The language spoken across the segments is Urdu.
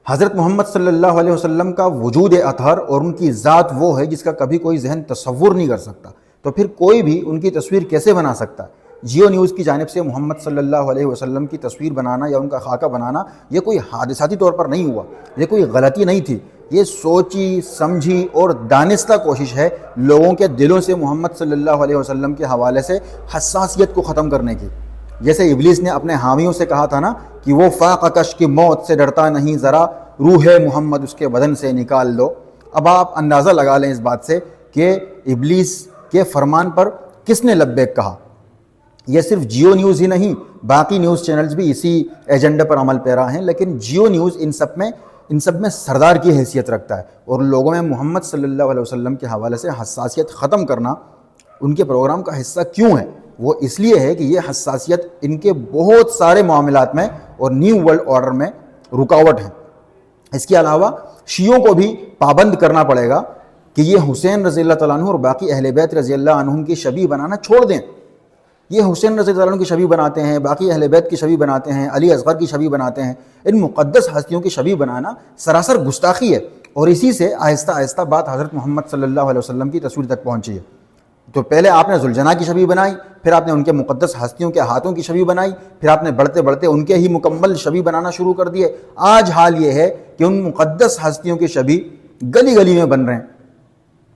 حضرت محمد صلی اللہ علیہ وسلم کا وجود اطہر اور ان کی ذات وہ ہے جس کا کبھی کوئی ذہن تصور نہیں کر سکتا، تو پھر کوئی بھی ان کی تصویر کیسے بنا سکتا ہے؟ جیو نیوز کی جانب سے محمد صلی اللہ علیہ وسلم کی تصویر بنانا یا ان کا خاکہ بنانا یہ کوئی حادثاتی طور پر نہیں ہوا، یہ کوئی غلطی نہیں تھی، یہ سوچی سمجھی اور دانستہ کوشش ہے لوگوں کے دلوں سے محمد صلی اللہ علیہ وسلم کے حوالے سے حساسیت کو ختم کرنے کی۔ جیسے ابلیس نے اپنے حامیوں سے کہا تھا نا کہ وہ فاقہ کش کی موت سے ڈرتا نہیں، ذرا روح محمد اس کے بدن سے نکال دو۔ اب آپ اندازہ لگا لیں اس بات سے کہ ابلیس کے فرمان پر کس نے لبیک کہا۔ یہ صرف جیو نیوز ہی نہیں، باقی نیوز چینلز بھی اسی ایجنڈے پر عمل پیرا ہیں، لیکن جیو نیوز ان سب میں سردار کی حیثیت رکھتا ہے، اور لوگوں میں محمد صلی اللہ علیہ وسلم کے حوالے سے حساسیت ختم کرنا ان کے پروگرام کا حصہ کیوں ہے؟ وہ اس لیے ہے کہ یہ حساسیت ان کے بہت سارے معاملات میں اور نیو ورلڈ آرڈر میں رکاوٹ ہے۔ اس کے علاوہ شیعوں کو بھی پابند کرنا پڑے گا کہ یہ حسین رضی اللہ تعالیٰ عنہ اور باقی اہل بیت رضی اللہ عنہم کی شبیہ بنانا چھوڑ دیں۔ یہ حسین رضی اللہ عنہ کی شبیہ بناتے ہیں، باقی اہل بیت کی شبیہ بناتے ہیں، علی اصغر کی شبیہ بناتے ہیں۔ ان مقدس ہستیوں کی شبیہ بنانا سراسر گستاخی ہے، اور اسی سے آہستہ آہستہ بات حضرت محمد صلی اللہ علیہ وسلم کی تصویر تک پہنچی ہے۔ تو پہلے آپ نے ذوالجناح کی شبیہ بنائی، پھر آپ نے ان کے مقدس ہستیوں کے ہاتھوں کی شبیہ بنائی، پھر آپ نے بڑھتے بڑھتے ان کے ہی مکمل شبیہ بنانا شروع کر دیے۔ آج حال یہ ہے کہ ان مقدس ہستیوں کی شبیہ گلی گلی میں بن رہے ہیں۔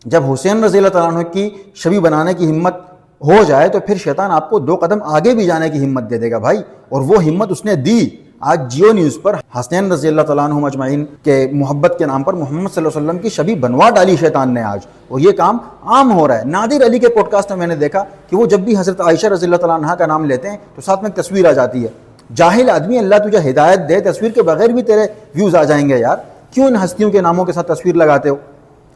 جب حسین رضی اللہ تعالیٰ عنہ کی شبیہ بنانے کی ہمت ہو جائے تو پھر شیطان آپ کو 2 قدم آگے بھی جانے کی ہمت دے دے گا بھائی، اور وہ ہمت اس نے دی۔ آج جیو نیوز پر حسین رضی اللہ تعالیٰ عنہ اجمعین کے محبت کے نام پر محمد صلی اللہ علیہ وسلم کی شبیہ بنوا ڈالی شیطان نے آج، اور یہ کام عام ہو رہا ہے۔ نادر علی کے پوڈ کاسٹ میں نے دیکھا کہ وہ جب بھی حضرت عائشہ رضی اللہ تعالیٰ عنہ کا نام لیتے ہیں تو ساتھ میں ایک تصویر آ جاتی ہے۔ جاہل آدمی، اللہ تجھے ہدایت دے، تصویر کے بغیر بھی تیرے ویوز آ جائیں گے یار، کیوں ان ہستیوں کے ناموں کے ساتھ تصویر لگاتے ہو؟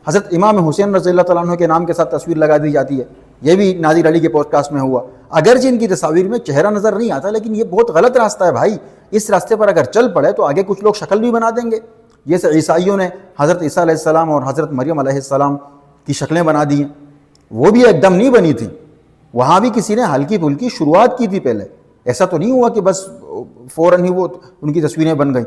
حضرت امام حسین رضی اللہ تعالیٰ عنہ کے نام کے ساتھ تصویر لگا دی جاتی ہے، یہ بھی نادر علی کے پوڈ کاسٹ میں ہوا۔ اگرچہ ان کی تصاویر میں چہرہ نظر نہیں آتا، لیکن یہ بہت غلط راستہ ہے بھائی۔ اس راستے پر اگر چل پڑے تو آگے کچھ لوگ شکل بھی بنا دیں گے، جیسے عیسائیوں نے حضرت عیسیٰ علیہ السلام اور حضرت مریم علیہ السلام کی شکلیں بنا دی ہیں، وہ بھی ایک دم نہیں بنی تھی، وہاں بھی کسی نے ہلکی پھلکی شروعات کی تھی پہلے، ایسا تو نہیں ہوا کہ بس فوراً ہی وہ ان کی تصویریں بن گئیں۔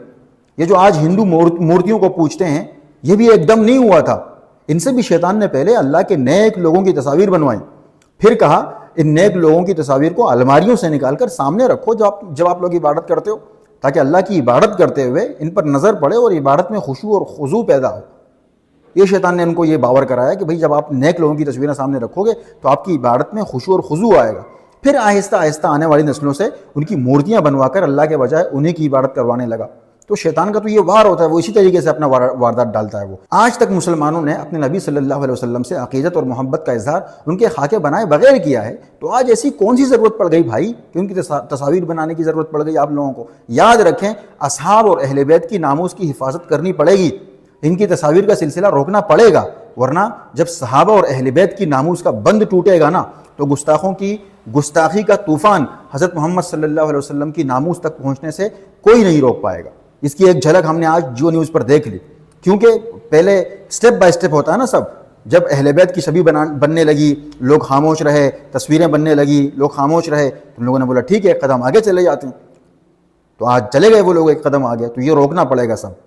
یہ جو آج ہندو مورتیوں کو پوجتے ہیں، یہ بھی ایک دم نہیں ہوا تھا، ان سے بھی شیطان نے پہلے اللہ کے نیک لوگوں کی تصاویر بنوائیں، پھر کہا ان نیک لوگوں کی تصاویر کو الماریوں سے نکال کر سامنے رکھو جب آپ لوگ عبادت کرتے ہو، تاکہ اللہ کی عبادت کرتے ہوئے ان پر نظر پڑے اور عبادت میں خشوع اور خضوع پیدا ہو۔ یہ شیطان نے ان کو یہ باور کرایا کہ بھئی جب آپ نیک لوگوں کی تصویریں سامنے رکھو گے تو آپ کی عبادت میں خشوع اور خضوع آئے گا۔ پھر آہستہ آہستہ آنے والی نسلوں سے ان کی مورتیاں بنوا کر اللہ کے بجائے انہیں کی عبادت کروانے لگا۔ تو شیطان کا تو یہ وار ہوتا ہے، وہ اسی طریقے سے اپنا واردات ڈالتا ہے۔ وہ آج تک مسلمانوں نے اپنے نبی صلی اللہ علیہ وسلم سے عقیدت اور محبت کا اظہار ان کے خاکے بنائے بغیر کیا ہے، تو آج ایسی کون سی ضرورت پڑ گئی بھائی کہ ان کی تصاویر بنانے کی ضرورت پڑ گئی آپ لوگوں کو؟ یاد رکھیں، اصحاب اور اہل بیت کی ناموس کی حفاظت کرنی پڑے گی، ان کی تصاویر کا سلسلہ روکنا پڑے گا، ورنہ جب صحابہ اور اہل بیت کی ناموس کا بند ٹوٹے گا نا تو گستاخوں کی گستاخی کا طوفان حضرت محمد صلی اللہ علیہ وسلم کی ناموس تک پہنچنے سے کوئی نہیں روک پائے گا۔ اس کی ایک جھلک ہم نے آج جیو نیوز پر دیکھ لی، کیونکہ پہلے سٹیپ بائی سٹیپ ہوتا ہے نا سب۔ جب اہل بیت کی شبیہ بننے لگی، لوگ خاموش رہے، تصویریں بننے لگی، لوگ خاموش رہے، تو لوگوں نے بولا ٹھیک ہے ایک قدم آگے چلے جاتے ہیں، تو آج چلے گئے وہ لوگ ایک قدم آگے، تو یہ روکنا پڑے گا سب۔